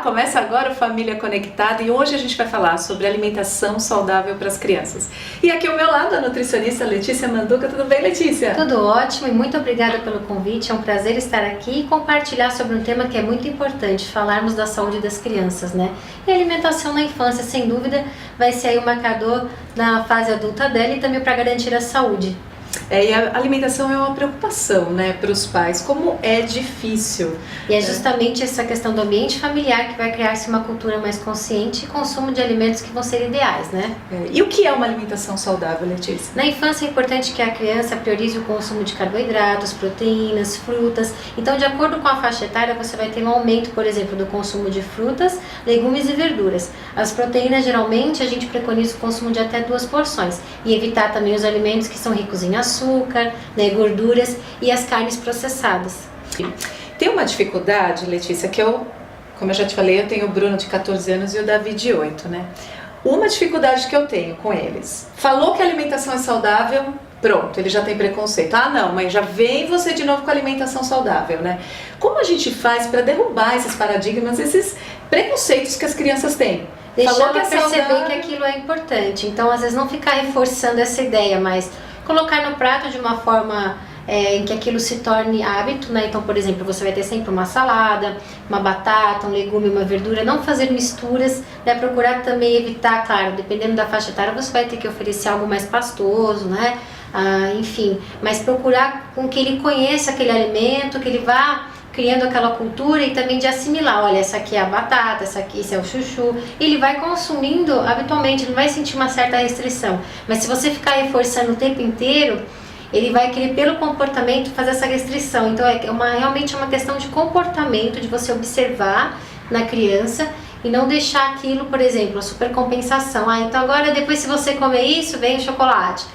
Começa agora o Família Conectada e hoje a gente vai falar sobre alimentação saudável para as crianças. E aqui ao meu lado a nutricionista Letícia Manduca. Tudo bem, Letícia? Tudo ótimo e muito obrigada pelo convite. É um prazer estar aqui e compartilhar sobre um tema que é muito importante, falarmos da saúde das crianças, né? E a alimentação na infância, sem dúvida, vai ser aí o marcador na fase adulta dela e também para garantir a saúde. E a alimentação é uma preocupação, né, para os pais, como é difícil. E é justamente essa questão do ambiente familiar que vai criar-se uma cultura mais consciente e consumo de alimentos que vão ser ideais, né? E o que é uma alimentação saudável, Letícia? Na infância é importante que a criança priorize o consumo de carboidratos, proteínas, frutas. Então, de acordo com a faixa etária, você vai ter um aumento, por exemplo, do consumo de frutas, legumes e verduras. As proteínas, geralmente, a gente preconiza o consumo de até 2 porções. E evitar também os alimentos que são ricos em açúcar, né, gorduras e as carnes processadas. Tem uma dificuldade, Letícia, que como eu já te falei, eu tenho o Bruno de 14 anos e o Davi de 8, né? Uma dificuldade que eu tenho com eles, falou que a alimentação é saudável, pronto, ele já tem preconceito. Ah, não, mãe, já vem você de novo com a alimentação saudável, né? Como a gente faz para derrubar esses paradigmas, esses preconceitos que as crianças têm? Deixar ela perceber que aquilo é importante. Então, às vezes, não ficar reforçando essa ideia, mas colocar no prato de uma forma em que aquilo se torne hábito, né? Então, por exemplo, você vai ter sempre uma salada, uma batata, um legume, uma verdura, não fazer misturas, né? Procurar também evitar, claro, dependendo da faixa etária, você vai ter que oferecer algo mais pastoso, né? Enfim, mas procurar com que ele conheça aquele alimento, que ele vá criando aquela cultura e também de assimilar, olha, essa aqui é a batata, esse é o chuchu, ele vai consumindo habitualmente, não vai sentir uma certa restrição, mas se você ficar reforçando o tempo inteiro, ele vai querer pelo comportamento fazer essa restrição. Então realmente é uma questão de comportamento, de você observar na criança e não deixar aquilo, por exemplo, a supercompensação. Então agora depois se você comer isso, vem o chocolate.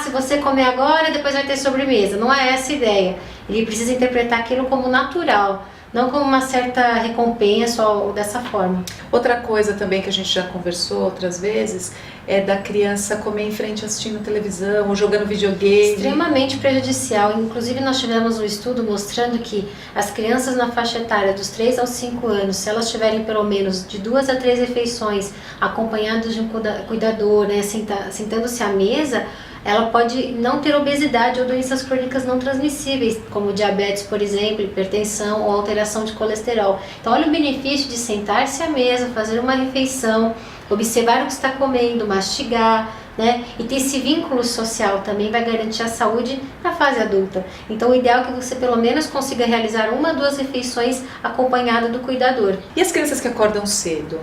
Se você comer agora, depois vai ter sobremesa. Não é essa a ideia. Ele precisa interpretar aquilo como natural, não como uma certa recompensa ou dessa forma. Outra coisa também que a gente já conversou outras vezes é da criança comer em frente assistindo televisão ou jogando videogame. Extremamente prejudicial. Inclusive nós tivemos um estudo mostrando que as crianças na faixa etária dos 3 aos 5 anos, se elas tiverem pelo menos de 2 a 3 refeições acompanhadas de um cuidador, né, sentando-se à mesa, ela pode não ter obesidade ou doenças crônicas não transmissíveis, como diabetes, por exemplo, hipertensão ou alteração de colesterol. Então, olha o benefício de sentar-se à mesa, fazer uma refeição, observar o que está comendo, mastigar, né? E ter esse vínculo social também vai garantir a saúde na fase adulta. Então, o ideal é que você pelo menos consiga realizar 1 a 2 refeições acompanhada do cuidador. E as crianças que acordam cedo?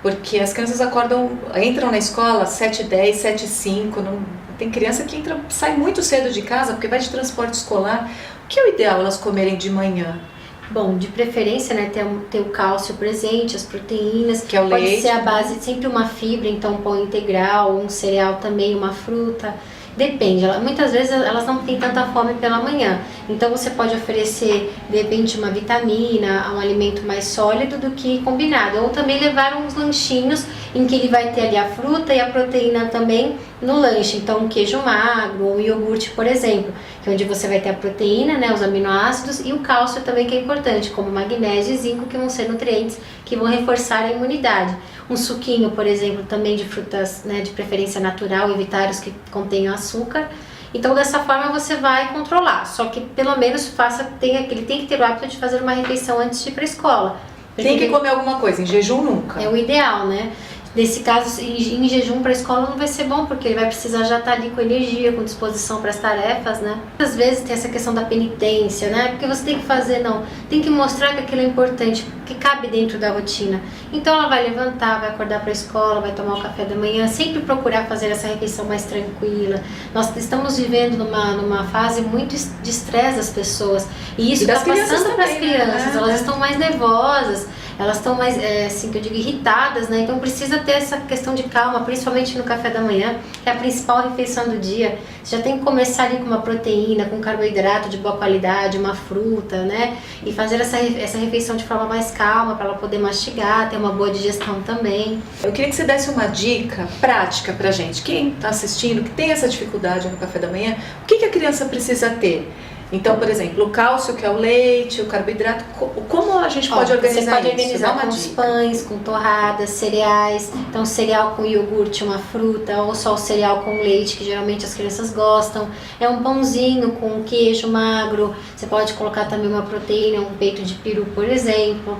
Porque as crianças entram na escola 7h10, 7h05, tem criança que sai muito cedo de casa porque vai de transporte escolar. O que é o ideal elas comerem de manhã? Bom, de preferência, né, ter o cálcio presente, as proteínas, que é o pode leite, ser a base de sempre uma fibra, então um pão integral, um cereal também, uma fruta. Depende, muitas vezes elas não têm tanta fome pela manhã, então você pode oferecer de repente uma vitamina, um alimento mais sólido do que combinado, ou também levar uns lanchinhos em que ele vai ter ali a fruta e a proteína também no lanche, então um queijo magro ou um iogurte, por exemplo, que é onde você vai ter a proteína, né, os aminoácidos e o cálcio também, que é importante, como magnésio e zinco, que vão ser nutrientes que vão reforçar a imunidade. Um suquinho, por exemplo, também de frutas, né, de preferência natural, evitar os que contenham açúcar. Então, dessa forma você vai controlar, só que pelo menos ele tem que ter o hábito de fazer uma refeição antes de ir para a escola. Tem que comer alguma coisa, em jejum nunca. É o ideal, né? Nesse caso, em jejum para a escola não vai ser bom, porque ele vai precisar já estar ali com energia, com disposição para as tarefas, né? Às vezes tem essa questão da penitência, né? Porque você tem que fazer, tem que mostrar que aquilo é importante, que cabe dentro da rotina. Então ela vai levantar, vai acordar para a escola, vai tomar o café da manhã, sempre procurar fazer essa refeição mais tranquila. Nós estamos vivendo numa fase muito de estresse das pessoas, e isso está passando para as crianças, elas estão mais nervosas, elas estão mais, assim que eu digo, irritadas, né? Então precisa ter essa questão de calma, principalmente no café da manhã, que é a principal refeição do dia. Você já tem que começar ali com uma proteína, com carboidrato de boa qualidade, uma fruta, né? E fazer essa refeição de forma mais calma, para ela poder mastigar, ter uma boa digestão também. Eu queria que você desse uma dica prática pra gente. Quem está assistindo, que tem essa dificuldade no café da manhã, o que a criança precisa ter? Então, por exemplo, o cálcio, que é o leite, o carboidrato, como a gente pode organizar isso? Você pode organizar com os dica. pães, com torradas, cereais. Então, cereal com iogurte, uma fruta, ou só o cereal com leite, que geralmente as crianças gostam. É um pãozinho com queijo magro. Você pode colocar também uma proteína, um peito de peru, por exemplo.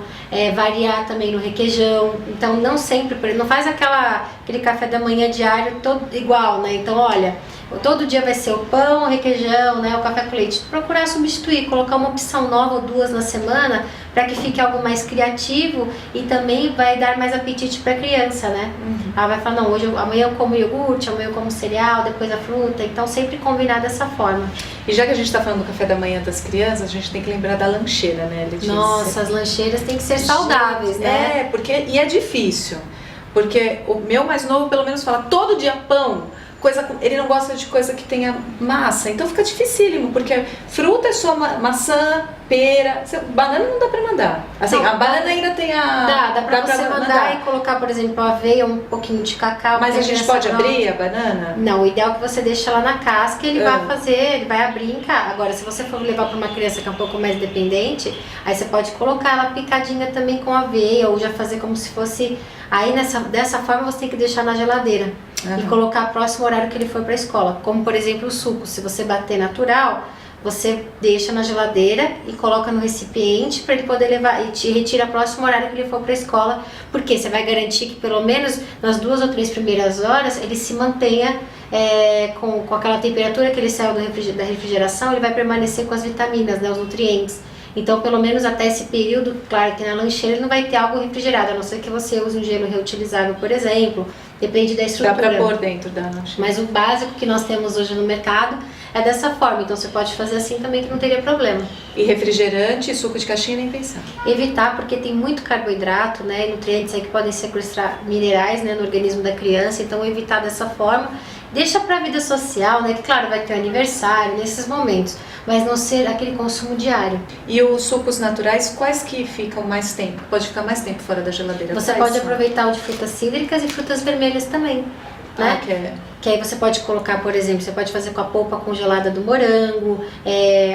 Variar também no requeijão. Então, não sempre, não faz aquele café da manhã diário todo igual, né? Então, olha, todo dia vai ser o pão, o requeijão, né, o café com leite. Procurar substituir, colocar uma opção nova ou 2 na semana para que fique algo mais criativo e também vai dar mais apetite para a criança, né? Ela vai falar, não, amanhã eu como iogurte, amanhã eu como cereal, depois a fruta. Então sempre combinar dessa forma. E já que a gente está falando do café da manhã das crianças, a gente tem que lembrar da lancheira, né, Letícia? Nossa, as lancheiras têm que ser saudáveis, né? E é difícil. Porque o meu mais novo pelo menos fala todo dia pão. Ele não gosta de coisa que tenha massa, então fica dificílimo, porque fruta é só maçã, pera, banana não dá pra mandar. Assim, não, a banana ainda tem a... Dá pra você mandar e colocar, por exemplo, aveia, um pouquinho de cacau. Mas a gente pode abrir a banana? Não, o ideal é que você deixe ela na casca e ele vai abrir em casa. Agora, se você for levar pra uma criança que é um pouco mais dependente, aí você pode colocar ela picadinha também com aveia, ou já fazer como se fosse... Aí dessa forma você tem que deixar na geladeira e colocar próximo horário que ele for para a escola. Como por exemplo o suco, se você bater natural, você deixa na geladeira e coloca no recipiente para ele poder levar e te retira próximo horário que ele for para a escola, porque você vai garantir que pelo menos nas 2 ou 3 primeiras horas ele se mantenha com aquela temperatura que ele saiu da refrigeração, ele vai permanecer com as vitaminas, né, os nutrientes. Então, pelo menos até esse período, claro que na lancheira ele não vai ter algo refrigerado, a não ser que você use um gelo reutilizável, por exemplo. Depende da estrutura. Dá pra pôr dentro da lancheira. Mas o básico que nós temos hoje no mercado é dessa forma. Então, você pode fazer assim também que não teria problema. E refrigerante, suco de caixinha, nem pensar. Evitar, porque tem muito carboidrato, né, nutrientes aí que podem sequestrar minerais, né, no organismo da criança. Então, evitar dessa forma. Deixa para a vida social, né? Que claro, vai ter aniversário nesses momentos, mas não ser aquele consumo diário. E os sucos naturais, quais que ficam mais tempo? Pode ficar mais tempo fora da geladeira? Você pode aproveitar o de frutas cítricas e frutas vermelhas também, né? Que aí você pode colocar, por exemplo, você pode fazer com a polpa congelada do morango,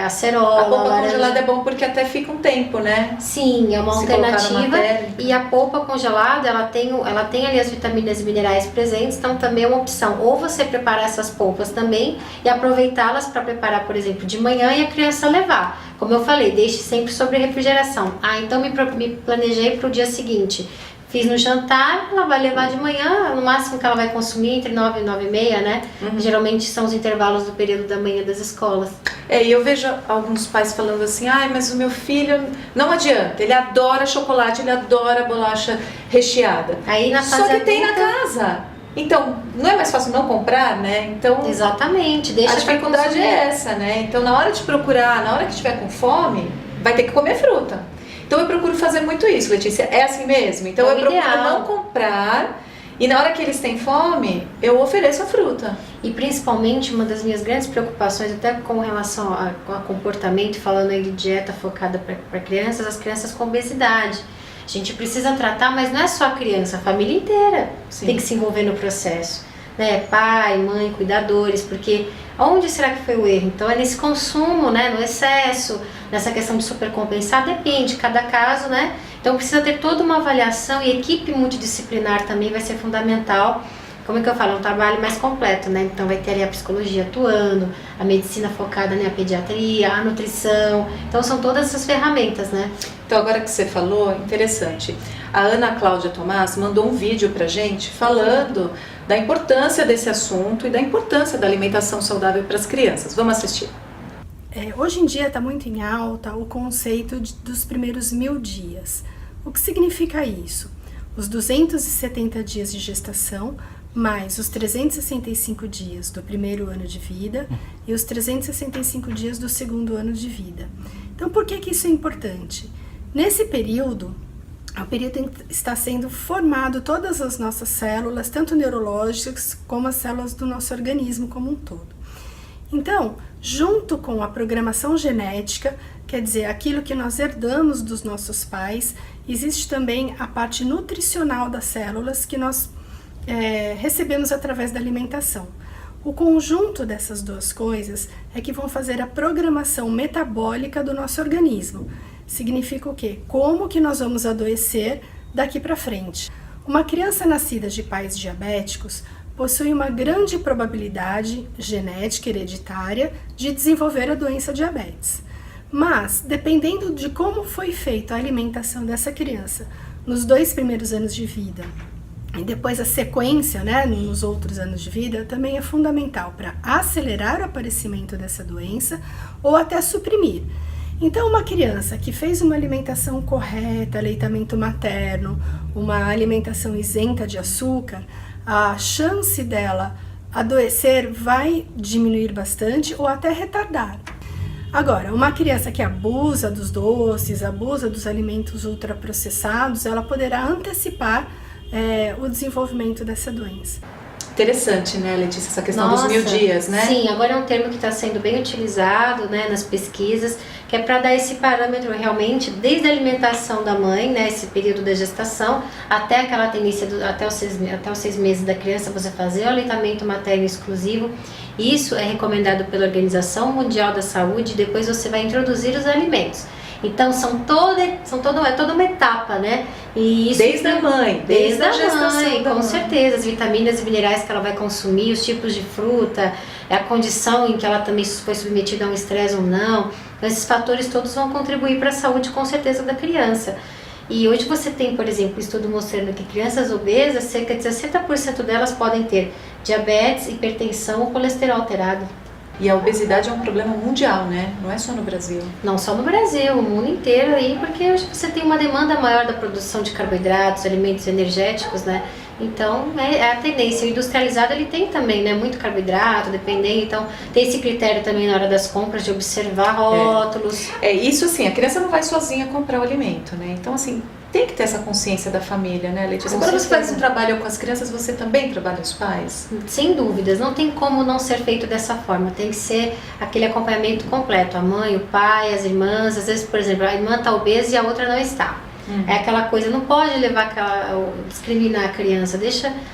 acerola, a polpa laranja. Congelada é bom porque até fica um tempo, né? Sim, é uma alternativa. E a polpa congelada, ela tem ali as vitaminas e minerais presentes, então também é uma opção. Ou você preparar essas polpas também e aproveitá-las para preparar, por exemplo, de manhã e a criança levar. Como eu falei, deixe sempre sobre refrigeração. Então me planejei para o dia seguinte. Fiz no jantar, ela vai levar de manhã, no máximo que ela vai consumir entre 9 e 9 e meia, né? Geralmente são os intervalos do período da manhã das escolas. E eu vejo alguns pais falando assim, mas o meu filho, não adianta, ele adora chocolate, ele adora bolacha recheada. Aí na fase Só que tem na casa. Então, não é mais fácil não comprar, né? Então, exatamente, deixa a dificuldade é essa, né? Então, na hora de procurar, na hora que estiver com fome, vai ter que comer fruta. Então eu procuro fazer muito isso, Letícia, é assim mesmo? Então eu procuro não comprar e na hora que eles têm fome, eu ofereço a fruta. E principalmente uma das minhas grandes preocupações, até com relação a comportamento, falando aí de dieta focada para crianças, as crianças com obesidade. A gente precisa tratar, mas não é só a criança, a família inteira tem que se envolver no processo. Né? Pai, mãe, cuidadores, porque onde será que foi o erro? Então é nesse consumo, né? No excesso, nessa questão de supercompensar, depende, cada caso, né? Então precisa ter toda uma avaliação e equipe multidisciplinar também vai ser fundamental. Como é que eu falo? É um trabalho mais completo, né? Então vai ter ali a psicologia atuando, a medicina focada na pediatria, a nutrição. Então são todas essas ferramentas, né? Então agora que você falou, interessante. A Ana Cláudia Tomás mandou um vídeo pra gente falando da importância desse assunto e da importância da alimentação saudável para as crianças. Vamos assistir. Hoje em dia está muito em alta o conceito dos primeiros 1000 dias. O que significa isso? Os 270 dias de gestação, mais os 365 dias do primeiro ano de vida e os 365 dias do segundo ano de vida. Então, por que isso é importante? Nesse período, o período em que está sendo formado todas as nossas células, tanto neurológicas como as células do nosso organismo como um todo. Então, junto com a programação genética, quer dizer, aquilo que nós herdamos dos nossos pais, existe também a parte nutricional das células que nós recebemos através da alimentação. O conjunto dessas duas coisas é que vão fazer a programação metabólica do nosso organismo. Significa o quê? Como que nós vamos adoecer daqui para frente. Uma criança nascida de pais diabéticos possui uma grande probabilidade genética hereditária de desenvolver a doença diabetes. Mas, dependendo de como foi feita a alimentação dessa criança nos 2 primeiros anos de vida, e depois a sequência, né, nos outros anos de vida, também é fundamental para acelerar o aparecimento dessa doença ou até suprimir. Então, uma criança que fez uma alimentação correta, aleitamento materno, uma alimentação isenta de açúcar, a chance dela adoecer vai diminuir bastante ou até retardar. Agora, uma criança que abusa dos doces, abusa dos alimentos ultraprocessados, ela poderá antecipar o desenvolvimento dessa doença. Interessante, né, Letícia, essa questão dos 1000 dias, né? Sim, agora é um termo que está sendo bem utilizado, né, nas pesquisas, que é para dar esse parâmetro realmente, desde a alimentação da mãe, né, esse período da gestação, até aquela tendência, até os 6 meses da criança, você fazer o aleitamento materno exclusivo. Isso é recomendado pela Organização Mundial da Saúde, depois você vai introduzir os alimentos. Então é toda uma etapa, né? E isso desde a mãe, desde a gestação com certeza, as vitaminas e minerais que ela vai consumir, os tipos de fruta, a condição em que ela também foi submetida a um estresse ou não. Então, esses fatores todos vão contribuir para a saúde, com certeza, da criança. E hoje você tem, por exemplo, um estudo mostrando que crianças obesas, cerca de 60% delas podem ter diabetes, hipertensão ou colesterol alterado. E a obesidade é um problema mundial, né? Não é só no Brasil. Não só no Brasil, o mundo inteiro aí, porque hoje você tem uma demanda maior da produção de carboidratos, alimentos energéticos, né? Então, é a tendência. O industrializado, ele tem também, né? Muito carboidrato, dependendo. Então, tem esse critério também na hora das compras, de observar rótulos. Isso assim, a criança não vai sozinha comprar o alimento, né? Então, assim, tem que ter essa consciência da família, né, Letícia? Quando você faz um trabalho com as crianças, você também trabalha os pais? Sem dúvidas, não tem como não ser feito dessa forma. Tem que ser aquele acompanhamento completo. A mãe, o pai, as irmãs. Às vezes, por exemplo, a irmã está obesa e a outra não está. É aquela coisa, não pode levar discriminar a criança,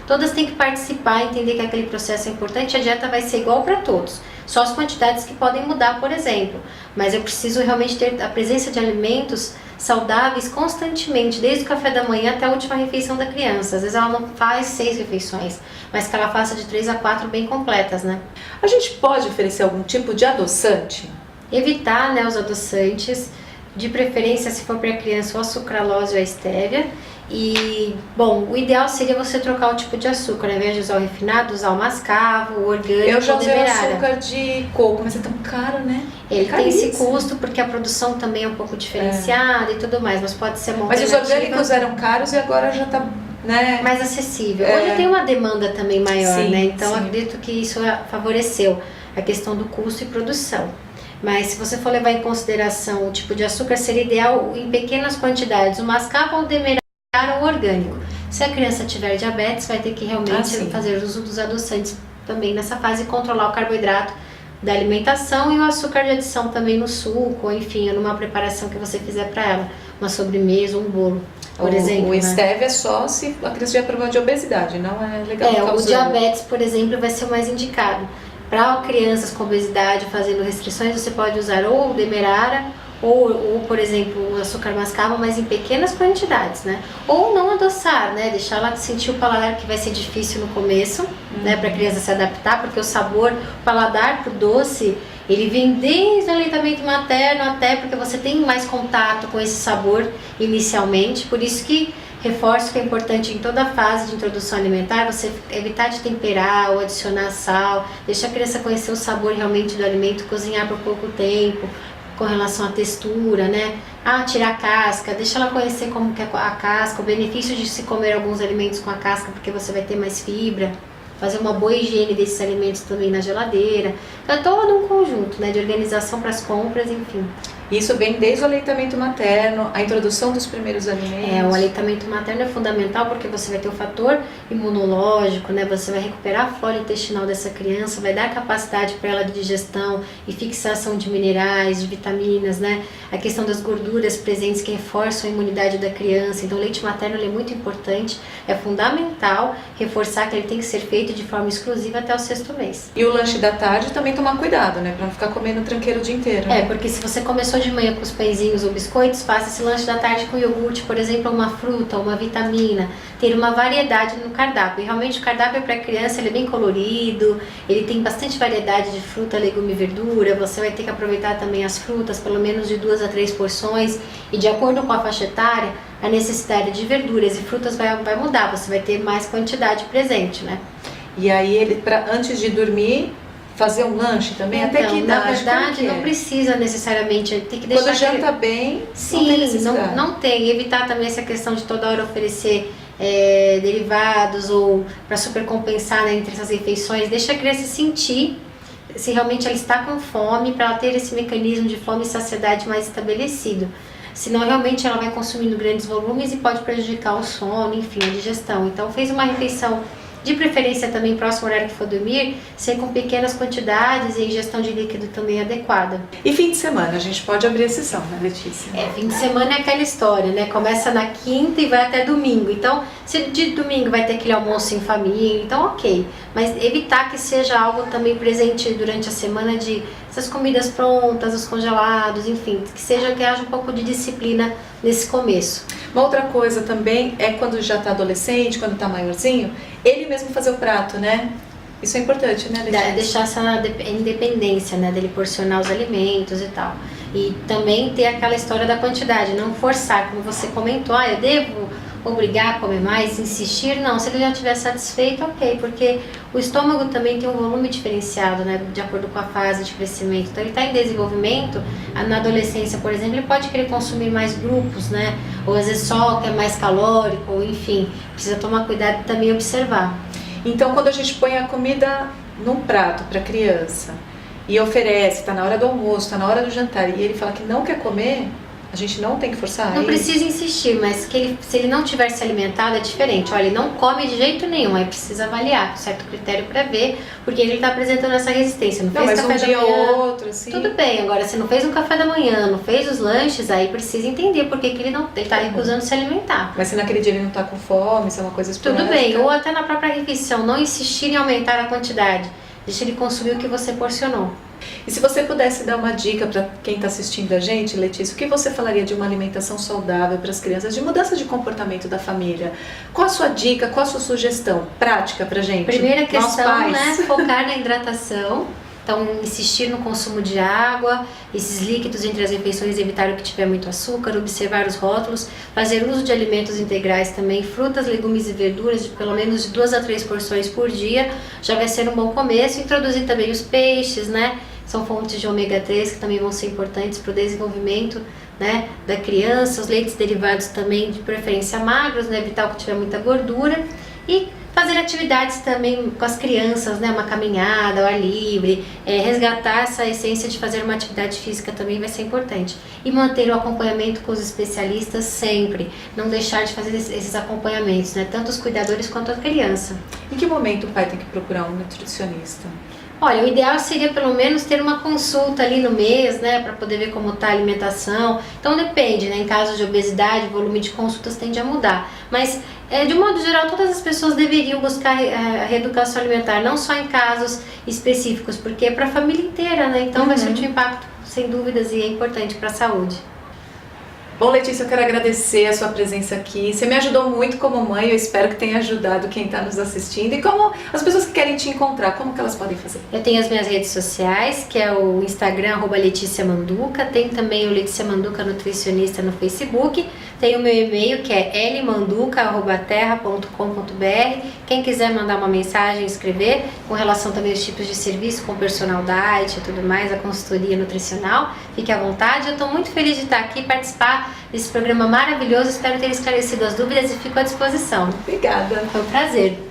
todas têm que participar, entender que aquele processo é importante. A dieta vai ser igual para todos, só as quantidades que podem mudar, por exemplo, mas eu preciso realmente ter a presença de alimentos saudáveis constantemente, desde o café da manhã até a última refeição da criança. Às vezes ela não faz 6 refeições, mas que ela faça de 3 a 4 bem completas, né? A gente pode oferecer algum tipo de adoçante? Evitar, né, os adoçantes, de preferência, se for para criança, ou a sucralose ou a estévia. E, bom, o ideal seria você trocar o tipo de açúcar, ao invés de usar o refinado, usar o mascavo, o orgânico. Eu já usei o demerara. açúcar de coco, mas é tão caro, né? Ele tem esse custo porque a produção também é um pouco diferenciada e tudo mais, mas pode ser uma Mas os orgânicos eram caros e agora já tá, né, mais acessível. Hoje tem uma demanda também maior, sim, né? Então sim. acredito que isso favoreceu a questão do custo e produção. Mas se você for levar em consideração o tipo de açúcar, seria ideal em pequenas quantidades, o mascavo ou o demerara ou orgânico. Se a criança tiver diabetes, vai ter que realmente fazer uso dos adoçantes também nessa fase e controlar o carboidrato da alimentação e o açúcar de adição também no suco, ou enfim, numa preparação que você fizer para ela, uma sobremesa ou um bolo, por exemplo. O stevia é só se a criança tiver problema de obesidade, não é legal ficar o usando. diabetes, por exemplo, vai ser o mais indicado. Para crianças com obesidade fazendo restrições, você pode usar ou o demerara ou, por exemplo, o açúcar mascavo, mas em pequenas quantidades, né? Ou não adoçar, né? Deixar ela sentir o paladar, que vai ser difícil no começo, né? Para a criança se adaptar, porque o paladar pro doce, ele vem desde o aleitamento materno até porque você tem mais contato com esse sabor inicialmente, por isso que reforço que é importante em toda a fase de introdução alimentar você evitar de temperar ou adicionar sal, deixar a criança conhecer o sabor realmente do alimento, cozinhar por pouco tempo, com relação à textura, né? Tirar a casca, deixa ela conhecer como que é a casca, o benefício de se comer alguns alimentos com a casca, porque você vai ter mais fibra, fazer uma boa higiene desses alimentos também na geladeira. Então é todo um conjunto, né, de organização para as compras, enfim. Isso vem desde o aleitamento materno, a introdução dos primeiros alimentos. O aleitamento materno é fundamental porque você vai ter o fator imunológico, né? Você vai recuperar a flora intestinal dessa criança, vai dar capacidade para ela de digestão e fixação de minerais, de vitaminas, né? A questão das gorduras presentes que reforçam a imunidade da criança. Então o leite materno ele é muito importante, é fundamental reforçar que ele tem que ser feito de forma exclusiva até o 6º mês. E o lanche da tarde também tomar cuidado, né? Para não ficar comendo tranqueiro o dia inteiro. Né? Porque se você começou de manhã com os pãezinhos ou biscoitos, faça esse lanche da tarde com iogurte, por exemplo, uma fruta, uma vitamina, ter uma variedade no cardápio. E realmente o cardápio para criança ele é bem colorido, ele tem bastante variedade de fruta, legume e verdura, você vai ter que aproveitar também as frutas, pelo menos de 2 a 3 porções, e de acordo com a faixa etária, a necessidade de verduras e frutas vai mudar, você vai ter mais quantidade presente, né? E aí ele, antes de dormir, fazer um lanche também? Então, até que idade? Na verdade, não precisa necessariamente, tem que deixar... Quando janta bem, sim, não tem. Evitar também essa questão de toda hora oferecer derivados ou para supercompensar, né, entre essas refeições. Deixa a criança sentir se realmente ela está com fome, para ela ter esse mecanismo de fome e saciedade mais estabelecido. Senão realmente ela vai consumindo grandes volumes e pode prejudicar o sono, enfim, a digestão. Então fez uma refeição, de preferência também próximo ao horário que for dormir, ser com pequenas quantidades e ingestão de líquido também adequada. E fim de semana, a gente pode abrir exceção, né, Letícia? Fim de semana é aquela história, né? Começa na quinta e vai até domingo. Então, se de domingo vai ter aquele almoço em família, então ok. Mas evitar que seja algo também presente durante a semana de essas comidas prontas, os congelados, enfim, que haja um pouco de disciplina nesse começo. Uma outra coisa também é quando já está adolescente, quando está maiorzinho, ele mesmo fazer o prato, né? Isso é importante, né, Letícia? Deixar essa independência, né, dele porcionar os alimentos e tal. E também ter aquela história da quantidade, não forçar, como você comentou, eu devo obrigar a comer mais, insistir, não, se ele já estiver satisfeito, ok, porque o estômago também tem um volume diferenciado, né, de acordo com a fase de crescimento, então ele está em desenvolvimento, na adolescência, por exemplo, ele pode querer consumir mais grupos, né, ou às vezes só que é mais calórico, ou enfim, precisa tomar cuidado e também observar. Então, quando a gente põe a comida num prato para criança e oferece, está na hora do almoço, está na hora do jantar, e ele fala que não quer comer, a gente não tem que forçar. Não precisa insistir, mas se ele não tiver se alimentado é diferente. Olha, ele não come de jeito nenhum, aí precisa avaliar com certo critério para ver, porque ele está apresentando essa resistência. Não fez café um dia ou outro, assim. Tudo bem, agora se não fez um café da manhã, não fez os lanches, aí precisa entender por que ele está recusando se alimentar. Mas se naquele dia ele não está com fome, se é uma coisa esporádica. Tudo bem, ou até na própria refeição, não insistir em aumentar a quantidade. Deixa ele consumir o que você porcionou. E se você pudesse dar uma dica para quem está assistindo a gente, Letícia, o que você falaria de uma alimentação saudável para as crianças, de mudança de comportamento da família? Qual a sua dica, qual a sua sugestão prática para a gente? Primeira questão, né, focar na hidratação. Então, insistir no consumo de água, esses líquidos entre as refeições, evitar o que tiver muito açúcar, observar os rótulos, fazer uso de alimentos integrais também, frutas, legumes e verduras, de pelo menos de 2 a 3 porções por dia, já vai ser um bom começo. Introduzir também os peixes, né? São fontes de ômega 3 que também vão ser importantes para o desenvolvimento, né, da criança. Os leites derivados também, de preferência magros, né? Evitar o que tiver muita gordura. E fazer atividades também com as crianças, né, uma caminhada ao ar livre, resgatar essa essência de fazer uma atividade física também vai ser importante. E manter o acompanhamento com os especialistas sempre, não deixar de fazer esses acompanhamentos, né, tanto os cuidadores quanto a criança. Em que momento o pai tem que procurar um nutricionista? Olha, o ideal seria pelo menos ter uma consulta ali no mês, né, para poder ver como está a alimentação. Então depende, né, em casos de obesidade, o volume de consultas tende a mudar. Mas, de um modo geral, todas as pessoas deveriam buscar a reeducação alimentar, não só em casos específicos, porque é para a família inteira, né, então vai surtir um impacto, sem dúvidas, e é importante para a saúde. Bom, Letícia, eu quero agradecer a sua presença aqui. Você me ajudou muito como mãe, eu espero que tenha ajudado quem está nos assistindo. E como as pessoas que querem te encontrar, como que elas podem fazer? Eu tenho as minhas redes sociais, que é o Instagram, @LeticiaManduca. Tem também o Letícia Manduca Nutricionista no Facebook. Tem o meu e-mail, que é lmanduca@terra.com.br. Quem quiser mandar uma mensagem, escrever, com relação também aos tipos de serviço, com personal diet e tudo mais, a consultoria nutricional, fique à vontade. Eu estou muito feliz de estar aqui, participar desse programa maravilhoso. Espero ter esclarecido as dúvidas e fico à disposição. Obrigada. Foi um prazer.